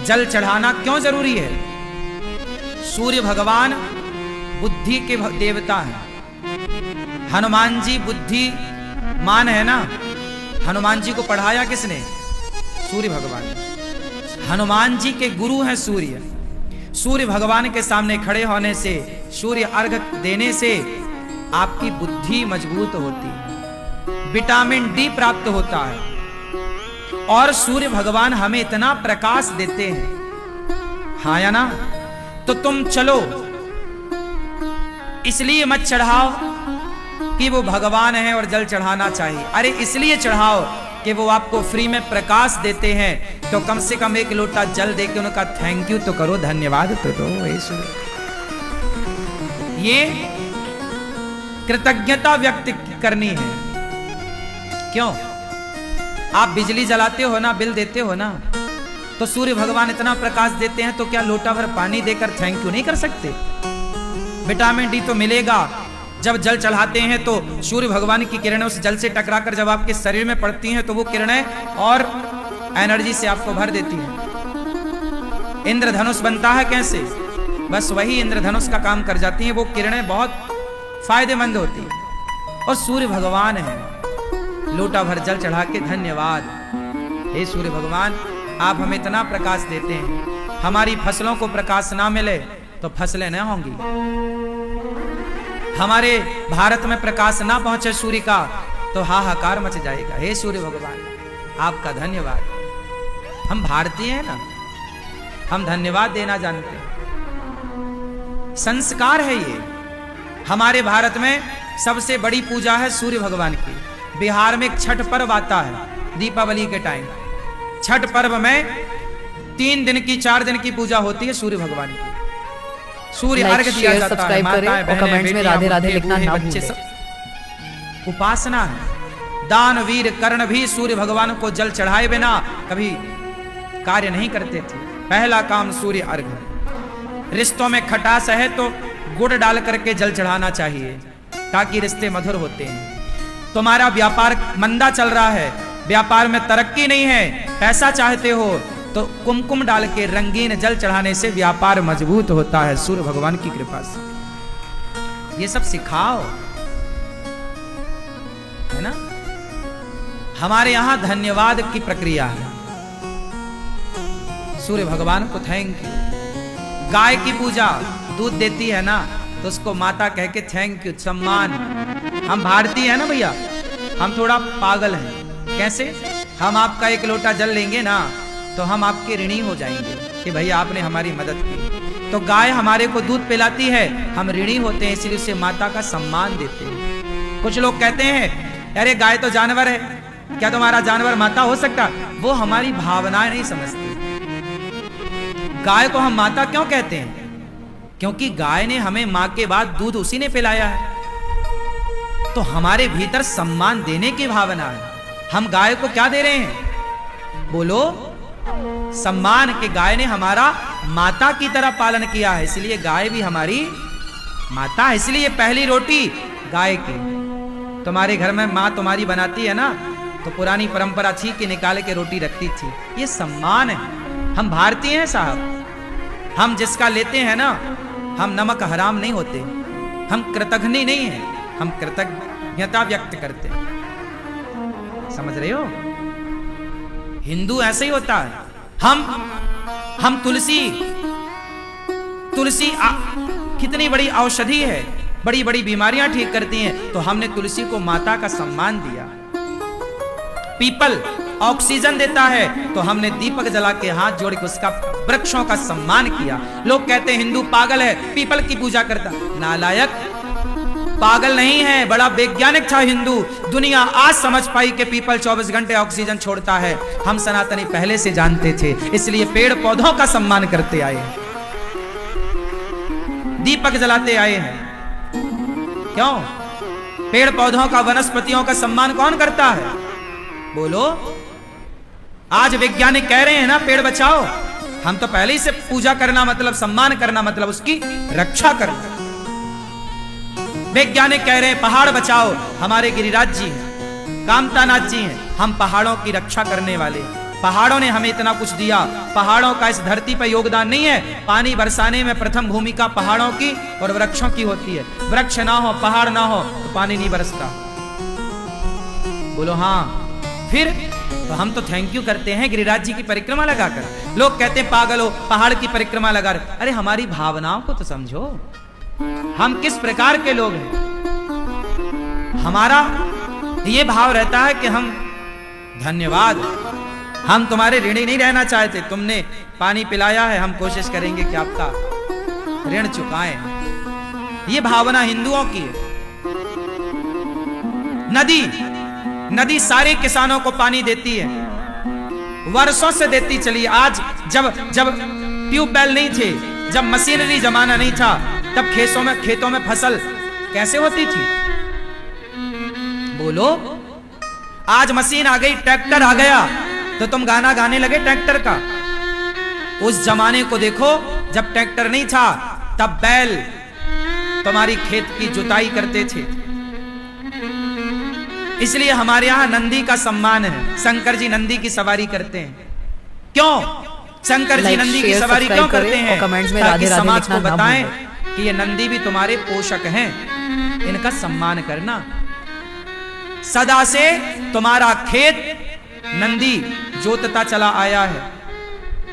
जल चढ़ाना क्यों जरूरी है? सूर्य भगवान बुद्धि के देवता हैं। हनुमान जी बुद्धिमान है ना। हनुमान जी को पढ़ाया किसने? सूर्य भगवान। हनुमान जी के गुरु हैं सूर्य। सूर्य भगवान के सामने खड़े होने से, सूर्य अर्घ देने से आपकी बुद्धि मजबूत होती है, विटामिन डी प्राप्त होता है। और सूर्य भगवान हमें इतना प्रकाश देते हैं, हाँ या ना? तो तुम चलो, इसलिए मत चढ़ाओ कि वो भगवान है और जल चढ़ाना चाहिए। अरे इसलिए चढ़ाओ कि वो आपको फ्री में प्रकाश देते हैं, तो कम से कम एक लोटा जल देके उनका थैंक यू तो करो, धन्यवाद तो दो। ये कृतज्ञता व्यक्त करनी है। क्यों? आप बिजली जलाते हो ना, बिल देते हो ना, तो सूर्य भगवान इतना प्रकाश देते हैं, तो क्या लोटा भर पानी देकर थैंक यू नहीं कर सकते? विटामिन डी तो मिलेगा। जब जल चढ़ाते हैं तो सूर्य भगवान की किरणें उस जल से टकराकर जब आपके शरीर में पड़ती हैं, तो वो किरणें और एनर्जी से आपको भर देती हैं। इंद्रधनुष बनता है कैसे? बस वही इंद्रधनुष का काम कर जाती हैं। वो किरणें बहुत फायदेमंद होती हैं। और सूर्य भगवान है, लोटा भर जल चढ़ा के धन्यवाद। हे सूर्य भगवान, आप हमें इतना प्रकाश देते हैं, हमारी फसलों को प्रकाश ना मिले तो फसलें न होंगी। हमारे भारत में प्रकाश ना पहुंचे सूर्य का तो हाहाकार मच जाएगा। हे सूर्य भगवान, आपका धन्यवाद। हम भारतीय हैं ना, हम धन्यवाद देना जानते हैं। संस्कार है ये। हमारे भारत में सबसे बड़ी पूजा है सूर्य भगवान की। बिहार में एक छठ पर्व आता है दीपावली के टाइम। छठ पर्व में 3 दिन की 4 दिन की पूजा होती है सूर्य भगवान की। सूर्य अर्घ दिया जाता है, माताएं बहनें में राधे राधे लिखना ना बच्चे सब उपासना है। दानवीर कर्ण भी सूर्य भगवान को जल चढ़ाए बिना कभी कार्य नहीं करते थे। पहला काम सूर्य अर्घ। रिश्तों में खटास है तो गुड़ डाल करके जल चढ़ाना चाहिए ताकि रिश्ते मधुर होते हैं। तुम्हारा व्यापार मंदा चल रहा है, व्यापार में तरक्की नहीं है, पैसा चाहते हो तो कुमकुम डाल के रंगीन जल चढ़ाने से व्यापार मजबूत होता है सूर्य भगवान की कृपा से। ये सब सिखाओ, है ना? हमारे यहां धन्यवाद की प्रक्रिया है। सूर्य भगवान को थैंक यू। गाय की पूजा दूध देती है ना, तो उसको माता कह के थैंक यू, सम्मान। हम भारतीय है ना भैया, हम थोड़ा पागल हैं। कैसे? हम आपका एक लोटा जल लेंगे ना तो हम आपके ऋणी हो जाएंगे कि भैया आपने हमारी मदद की। तो गाय हमारे को दूध पिलाती है, हम ऋणी होते हैं, इसलिए उसे माता का सम्मान देते हैं। कुछ लोग कहते हैं अरे गाय तो जानवर है, क्या तुम्हारा जानवर माता हो सकता? वो हमारी भावनाएं नहीं समझती। गाय को हम माता क्यों कहते हैं? क्योंकि गाय ने हमें मां के बाद दूध उसी ने पिलाया है। तो हमारे भीतर सम्मान देने की भावना है। हम गाय को क्या दे रहे हैं? बोलो, सम्मान। के गाय ने हमारा माता की तरह पालन किया है, इसलिए गाय भी हमारी माता है। इसलिए पहली रोटी गाय की। तुम्हारे घर में माँ तुम्हारी बनाती है ना, तो पुरानी परंपरा थी कि निकाल के रोटी रखती थी। ये सम्मान है। हम भारतीय हैं साहब। हम जिसका लेते हैं ना, हम नमक हराम नहीं होते, हम कृतघ्नि नहीं हैं, हम कृतज्ञता व्यक्त करते हैं। समझ रहे हो? हिंदू ऐसे ही होता है। हम तुलसी कितनी बड़ी औषधि है, बड़ी बड़ी बीमारियां ठीक करती हैं, तो हमने तुलसी को माता का सम्मान दिया। पीपल ऑक्सीजन देता है, तो हमने दीपक जला के हाथ जोड़ के उसका वृक्षों का सम्मान किया। लोग कहते हैं हिंदू पागल है, पीपल की पूजा करता। नालायक, पागल नहीं है, बड़ा वैज्ञानिक था हिंदू। दुनिया आज समझ पाई कि पीपल 24 घंटे ऑक्सीजन छोड़ता है। हम सनातनी पहले से जानते थे, इसलिए पेड़ पौधों का सम्मान करते आए हैं, दीपक जलाते आए हैं। क्यों? पेड़ पौधों का, वनस्पतियों का सम्मान कौन करता है? बोलो। आज वैज्ञानिक कह रहे हैं ना पेड़ बचाओ, हम तो पहले ही से पूजा करना मतलब सम्मान करना मतलब उसकी रक्षा करना। वैज्ञानिक कह रहे हैं पहाड़ बचाओ, हमारे गिरिराज जी हैं, कामतानाथ जी हैं, हम पहाड़ों की रक्षा करने वाले। पहाड़ों ने हमें इतना कुछ दिया। पहाड़ों का इस धरती पर योगदान नहीं है। पानी बरसाने में प्रथम भूमिका पहाड़ों की और वृक्षों की होती है। वृक्ष ना हो, पहाड़ ना हो तो पानी नहीं बरसता। बोलो हाँ। फिर तो हम तो थैंक यू करते हैं गिरिराज जी की परिक्रमा लगाकर। लोग कहते हैं पागल हो, पहाड़ की परिक्रमा लगा रहे। अरे हमारी भावनाओं को तो समझो, हम किस प्रकार के लोग हैं। हमारा ये भाव रहता है कि हम धन्यवाद, हम तुम्हारे ऋणी नहीं रहना चाहते। तुमने पानी पिलाया है, हम कोशिश करेंगे कि आपका ऋण चुकाएं। ये भावना हिंदुओं की है। नदी सारे किसानों को पानी देती है, वर्षों से देती चली। आज जब ट्यूबवेल नहीं थे, जब मशीनरी जमाना नहीं था, तब खेतों में फसल कैसे होती थी। बोलो, आज मशीन आ गई, ट्रैक्टर आ गया, तो तुम गाना गाने लगे ट्रैक्टर का। उस जमाने को देखो, जब ट्रैक्टर नहीं था तब बैल तुम्हारी खेत की जुताई करते थे। इसलिए हमारे यहां नंदी का सम्मान है। शंकर जी नंदी की सवारी करते हैं। क्यों शंकर जी नंदी की सवारी क्यों करते हैं? ताकि समाज को बताएं कि ये नंदी भी तुम्हारे पोषक हैं, इनका सम्मान करना। सदा से तुम्हारा खेत नंदी जोतता चला आया है।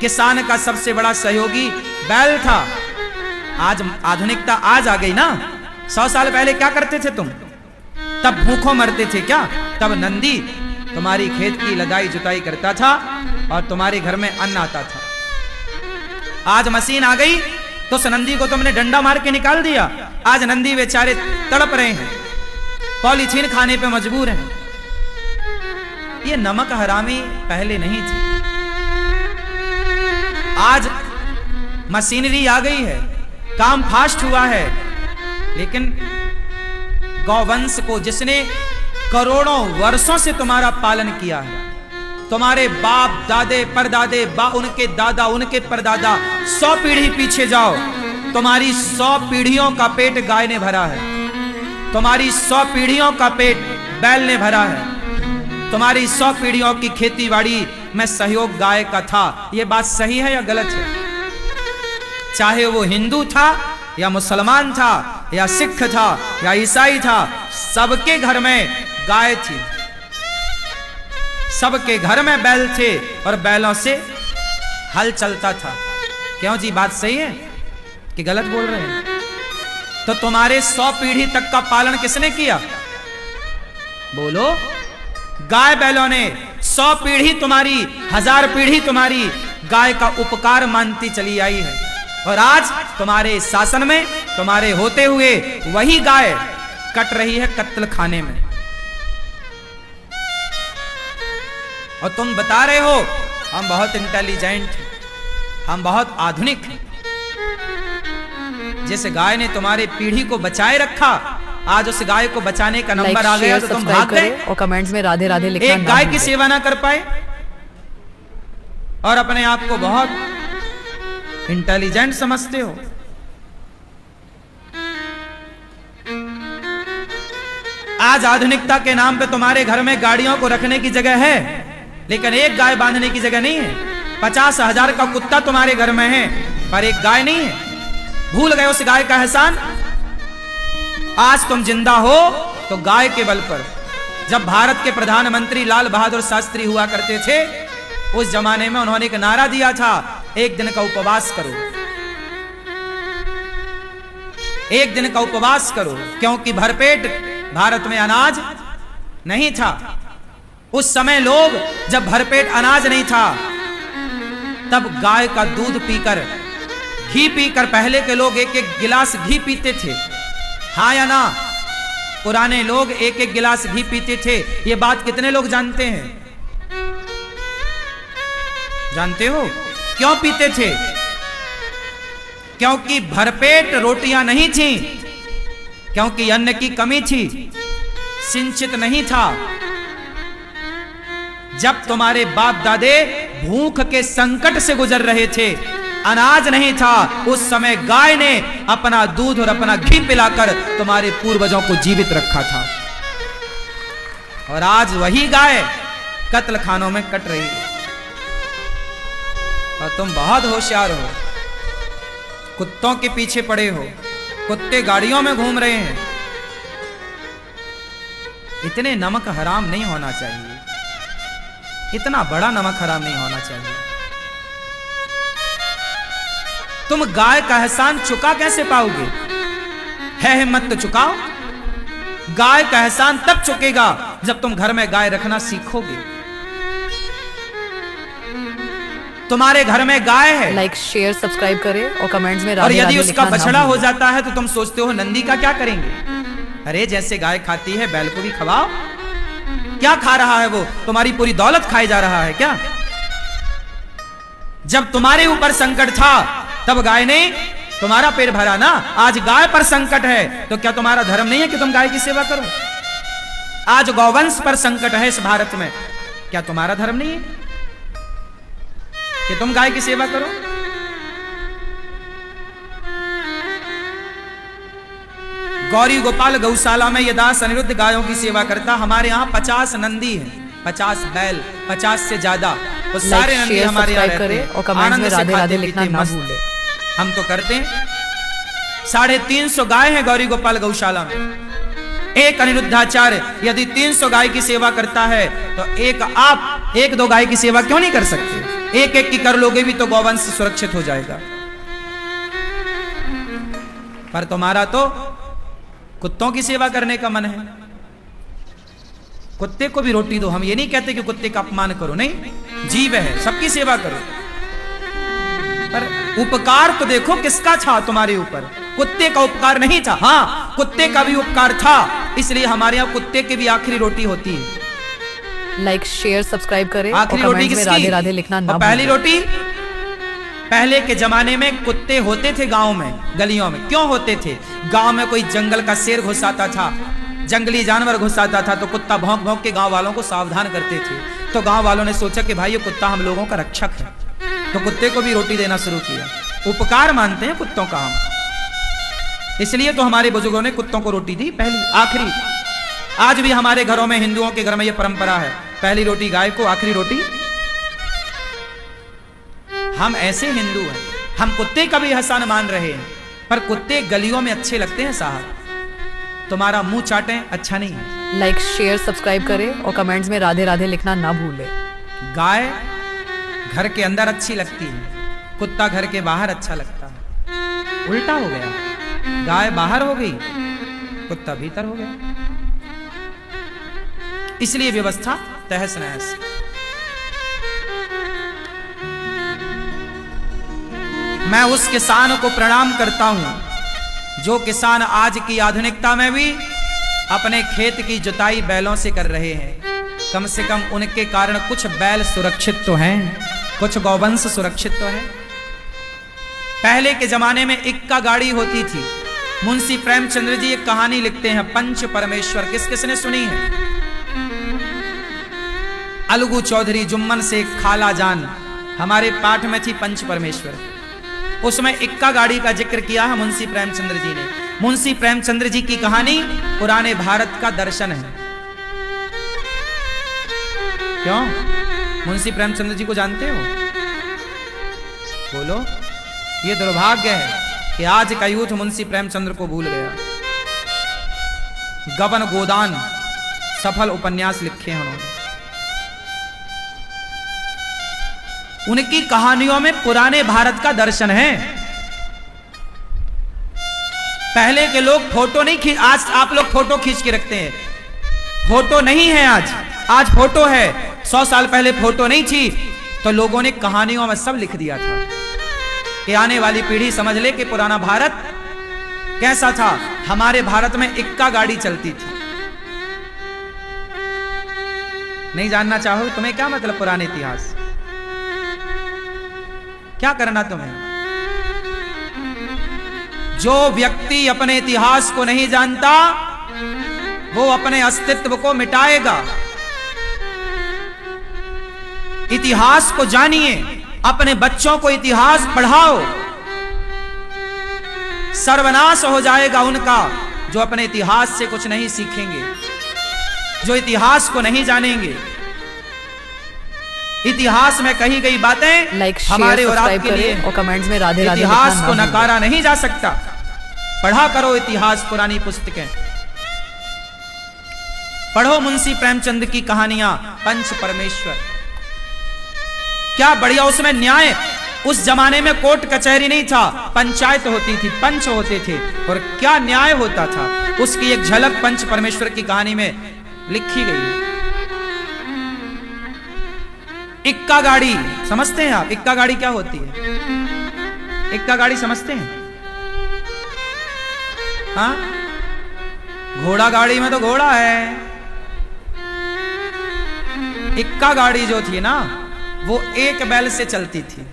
किसान का सबसे बड़ा सहयोगी बैल था। आज आधुनिकता आज आ गई ना। 100 साल पहले क्या करते थे तुम? तब भूखों मरते थे क्या? तब नंदी तुम्हारी खेत की लदाई जुताई करता था और तुम्हारे घर में अन्न आता था। आज मशीन आ गई तो उस नंदी को तुमने डंडा मार के निकाल दिया। आज नंदी बेचारे तड़प रहे हैं, पॉलीथीन खाने पे मजबूर हैं। ये नमक हरामी पहले नहीं थी। आज मशीनरी आ गई है, काम फास्ट हुआ है, लेकिन गौवंश को जिसने करोड़ों वर्षों से तुम्हारा पालन किया है, तुम्हारे बाप दादे परदादे उनके दादा उनके परदादा, 100 पीढ़ी पीछे जाओ, तुम्हारी 100 पीढ़ियों का पेट गाय ने भरा है। तुम्हारी 100 पीढ़ियों का पेट बैल ने भरा है। तुम्हारी 100 पीढ़ियों की खेतीबाड़ी में सहयोग गाय का था। यह बात सही है या गलत है? चाहे वो हिंदू था या मुसलमान था या सिख था या ईसाई था, सबके घर में गाय थी, सबके घर में बैल थे और बैलों से हल चलता था। क्यों जी, बात सही है कि गलत बोल रहे हैं? तो तुम्हारे 100 पीढ़ी तक का पालन किसने किया? बोलो, गाय बैलों ने। 100 पीढ़ी तुम्हारी, 1000 पीढ़ी तुम्हारी गाय का उपकार मानती चली आई है। और आज तुम्हारे शासन में, तुम्हारे होते हुए वही गाय कट रही है कत्ल खाने में। और तुम बता रहे हो हम बहुत इंटेलिजेंट हैं, हम बहुत आधुनिक हैं। जिस गाय ने तुम्हारे पीढ़ी को बचाए रखा, आज उस गाय को बचाने का नंबर आ गया तो तुम भाग गए और कमेंट्स में राधे राधे लिखना। एक गाय की सेवा ना कर पाए और अपने आप को बहुत इंटेलिजेंट समझते हो। आज आधुनिकता के नाम पे तुम्हारे घर में गाड़ियों को रखने की जगह है, लेकिन एक गाय बांधने की जगह नहीं है। 50,000 का कुत्ता तुम्हारे घर में है, पर एक गाय नहीं है। भूल गए उस गाय का एहसान? आज तुम जिंदा हो तो गाय के बल पर। जब भारत के प्रधानमंत्री लाल बहादुर शास्त्री हुआ करते थे, उस जमाने में उन्होंने एक नारा दिया था, 1 दिन का उपवास करो, 1 दिन का उपवास करो। क्योंकि भरपेट भारत में अनाज नहीं था। उस समय लोग, जब भरपेट अनाज नहीं था, तब गाय का दूध पीकर, घी पीकर, पहले के लोग 1-1 गिलास घी पीते थे। हाँ या ना? पुराने लोग 1-1 गिलास घी पीते थे। ये बात कितने लोग जानते हैं? जानते हो क्यों पीते थे? क्योंकि भरपेट रोटियां नहीं थी, क्योंकि अन्न की कमी थी, सिंचित नहीं था। जब तुम्हारे बाप दादे भूख के संकट से गुजर रहे थे, अनाज नहीं था, उस समय गाय ने अपना दूध और अपना घी पिलाकर तुम्हारे पूर्वजों को जीवित रखा था। और आज वही गाय कत्ल खानों में कट रही है। और तुम बहुत होशियार हो, कुत्तों के पीछे पड़े हो, कुत्ते गाड़ियों में घूम रहे हैं। इतने नमक हराम नहीं होना चाहिए, इतना बड़ा नमक हराम नहीं होना चाहिए। तुम गाय का एहसान चुका कैसे पाओगे? है हिम्मत तो चुकाओ। गाय का एहसान तब चुकेगा जब तुम घर में गाय रखना सीखोगे। तुम्हारे घर में गाय है, लाइक शेयर सब्सक्राइब करें और कमेंट्स में और यदि उसका बछड़ा हो जाता है तो तुम सोचते हो नंदी का क्या करेंगे? अरे जैसे गाय खाती है बैल को भी खवाओ। क्या खा रहा है वो? तुम्हारी पूरी दौलत खाई जा रहा है क्या? जब तुम्हारे ऊपर संकट था तब गाय ने तुम्हारा पेट भरा ना। आज गाय पर संकट है तो क्या तुम्हारा धर्म नहीं है कि तुम गाय की सेवा करो? आज गौवंश पर संकट है इस भारत में, क्या तुम्हारा धर्म नहीं है कि तुम गाय की सेवा करो? गौरी गोपाल गौशाला में ये दास अनिरुद्ध गायों की सेवा करता। हमारे यहाँ 50 नंदी हैं, 50 बैल, 50 से ज्यादा। वो सारे नंदी हमारे यहाँ रहते हैं, आनंद से खाते पीते मस्त। हम तो करते हैं। 350 गाय हैं गौरी गोपाल गौशाला में। एक अनिरुद्धाचार्य यदि 300 गाय की सेवा करता है तो आप 1-2 गाय की सेवा क्यों नहीं कर सकते? एक एक की कर लोगे भी तो गौवंश सुरक्षित हो जाएगा। पर तुम्हारा तो कुत्तों की सेवा करने का मन है। कुत्ते को भी रोटी दो। हम ये नहीं कहते कि कुत्ते का अपमान करो, नहीं, जीव है, सबकी सेवा करो। पर उपकार तो देखो किसका था तुम्हारे ऊपर। कुत्ते का उपकार नहीं था। हाँ, कुत्ते का भी उपकार था, इसलिए हमारे यहाँ कुत्ते की भी आखिरी रोटी होती है। लाइक शेयर सब्सक्राइब करें आखिरी रोटी किसकी? राधे राधे लिखना ना। पहली रोटी, पहले के जमाने में कुत्ते होते थे गांव में, गलियों में। क्यों होते थे? गांव में कोई जंगल का शेर घुस आता था, जंगली जानवर घुस आता था तो कुत्ता भौंक भौंक के गांव वालों को सावधान करते थे। तो गांव वालों ने सोचा कि भाई ये कुत्ता हम लोगों का रक्षक है, तो कुत्ते को भी रोटी देना शुरू किया। उपकार मानते हैं कुत्तों का हम, इसलिए तो हमारे बुजुर्गों ने कुत्तों को रोटी दी पहली आखिरी। आज भी हमारे घरों में, हिंदुओं के घर में यह परंपरा है, पहली रोटी गाय को, आखिरी रोटी। हम ऐसे हिंदू हैं, हम कुत्ते का भी एहसान मान रहे हैं, पर कुत्ते गलियों में अच्छे लगते हैं साहब। तुम्हारा मुंह चाटे अच्छा नहीं है। लाइक शेयर सब्सक्राइब करें और कमेंट्स में राधे राधे लिखना ना भूलें। गाय घर के अंदर अच्छी लगती है, कुत्ता घर के बाहर अच्छा लगता है। उल्टा हो गया, गाय बाहर हो गई, कुत्ता भीतर हो गया। इसलिए व्यवस्था तहस नहस। मैं उस किसान को प्रणाम करता हूं जो किसान आज की आधुनिकता में भी अपने खेत की जुताई बैलों से कर रहे हैं। कम से कम उनके कारण कुछ बैल सुरक्षित तो हैं, कुछ गौवंश सुरक्षित तो है। पहले के जमाने में इक्का गाड़ी होती थी। मुंशी प्रेमचंद्र जी एक कहानी लिखते हैं, पंच परमेश्वर। किस किसने सुनी है? अलगू चौधरी, जुम्मन से खाला जान, हमारे पाठ में थी पंच परमेश्वर। उसमें इक्का गाड़ी का जिक्र किया है मुंशी प्रेमचंद्र जी ने। मुंशी प्रेमचंद्र जी की कहानी पुराने भारत का दर्शन है। क्यों? मुंशी प्रेमचंद्र जी को जानते हो? बोलो। ये दुर्भाग्य है कि आज का यूथ मुंशी प्रेमचंद्र को भूल गया। गबन गोदान सफल उपन्यास लिखे हैं उन्होंने। उनकी कहानियों में पुराने भारत का दर्शन है। पहले के लोग फोटो नहीं खींच, आज आप लोग फोटो खींच के रखते हैं। फोटो नहीं है आज फोटो है। 100 साल पहले फोटो नहीं थी तो लोगों ने कहानियों में सब लिख दिया था कि आने वाली पीढ़ी समझ ले कि पुराना भारत कैसा था। हमारे भारत में इक्का गाड़ी चलती थी। नहीं जानना चाहो? तुम्हें क्या मतलब पुराने इतिहास? क्या करना तुम्हें? जो व्यक्ति अपने इतिहास को नहीं जानता वो अपने अस्तित्व को मिटाएगा। इतिहास को जानिए, अपने बच्चों को इतिहास पढ़ाओ। सर्वनाश हो जाएगा उनका जो अपने इतिहास से कुछ नहीं सीखेंगे, जो इतिहास को नहीं जानेंगे। इतिहास में कही गई बातें लाइक हमारे और सब्सक्राइब आपके लिए करें और कमेंट्स में राधे राधे इतिहास लिखना को ना भूलें। नकारा नहीं जा सकता। पढ़ा करो इतिहास, पुरानी पुस्तकें पढ़ो, मुंशी प्रेमचंद की कहानियां, पंच परमेश्वर, क्या बढ़िया उसमें न्याय। उस जमाने में कोर्ट कचहरी नहीं था, पंचायत होती थी, पंच होते थे, और क्या न्याय होता था, उसकी एक झलक पंच परमेश्वर की कहानी में लिखी गई है। इक्का गाड़ी समझते हैं आप? इक्का गाड़ी क्या होती है? इक्का गाड़ी समझते हैं? हाँ, घोड़ा गाड़ी में तो घोड़ा है। इक्का गाड़ी जो थी ना, वो एक बैल से चलती थी।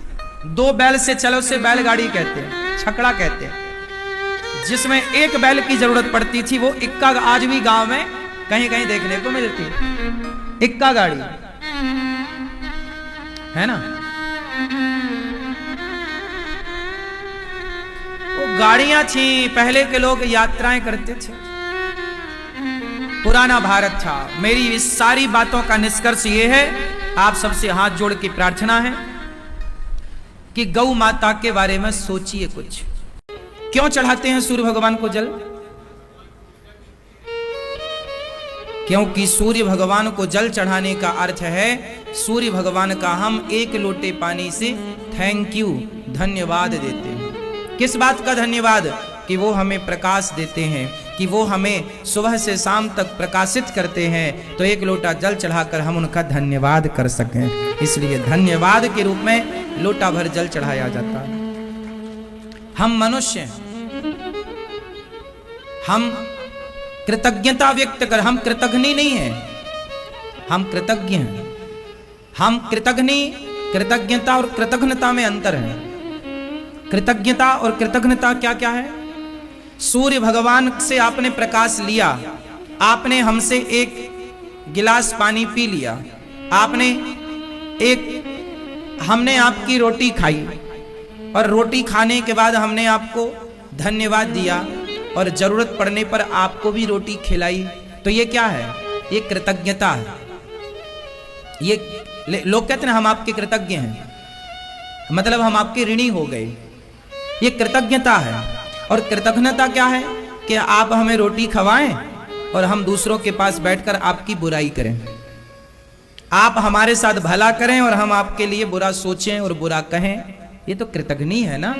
2 बैल से चलो उसे बैलगाड़ी कहते हैं, छकड़ा कहते हैं। जिसमें एक बैल की जरूरत पड़ती थी, वो इक्का आज भी गांव में कहीं कहीं देखने को मिलती है, इक्का गाड़ी है ना। वो गाड़ियां थी, पहले के लोग यात्राएं करते थे, पुराना भारत था। मेरी इस सारी बातों का निष्कर्ष ये है, आप सबसे हाथ जोड़ के प्रार्थना है कि गौ माता के बारे में सोचिए कुछ। क्यों चढ़ाते हैं सूर्य भगवान को जल? क्योंकि सूर्य भगवान को जल चढ़ाने का अर्थ है सूर्य भगवान का हम एक लोटे पानी से थैंक यू, धन्यवाद देते हैं। किस बात का धन्यवाद? कि वो हमें प्रकाश देते हैं, कि वो हमें सुबह से शाम तक प्रकाशित करते हैं, तो एक लोटा जल चढ़ाकर हम उनका धन्यवाद कर सकें। इसलिए धन्यवाद के रूप में लोटा भर जल चढ़ाया जाता है। हम मनुष्य हैं, हम कृतज्ञता व्यक्त कर, हम कृतघ्नी नहीं हैं, हम कृतज्ञ हैं। हम कृतघ्नी, कृतज्ञता और कृतघ्नता में अंतर है। कृतज्ञता और कृतघ्नता क्या क्या है? सूर्य भगवान से आपने प्रकाश लिया, आपने हमसे एक गिलास पानी पी लिया, हमने आपकी रोटी खाई, और रोटी खाने के बाद हमने आपको धन्यवाद दिया, और जरूरत पड़ने पर आपको भी रोटी खिलाई। तो ये क्या है? ये कृतज्ञता है। ये लोग कहते हैं हम आपके कृतज्ञ हैं, मतलब हम आपके ऋणी हो गए। ये कृतज्ञता है। और कृतज्ञता क्या है? कि आप हमें रोटी खवाएं और हम दूसरों के पास बैठकर आपकी बुराई करें। आप हमारे साथ भला करें और हम आपके लिए बुरा सोचें और बुरा कहें। ये तो कृतज्ञनी है ना।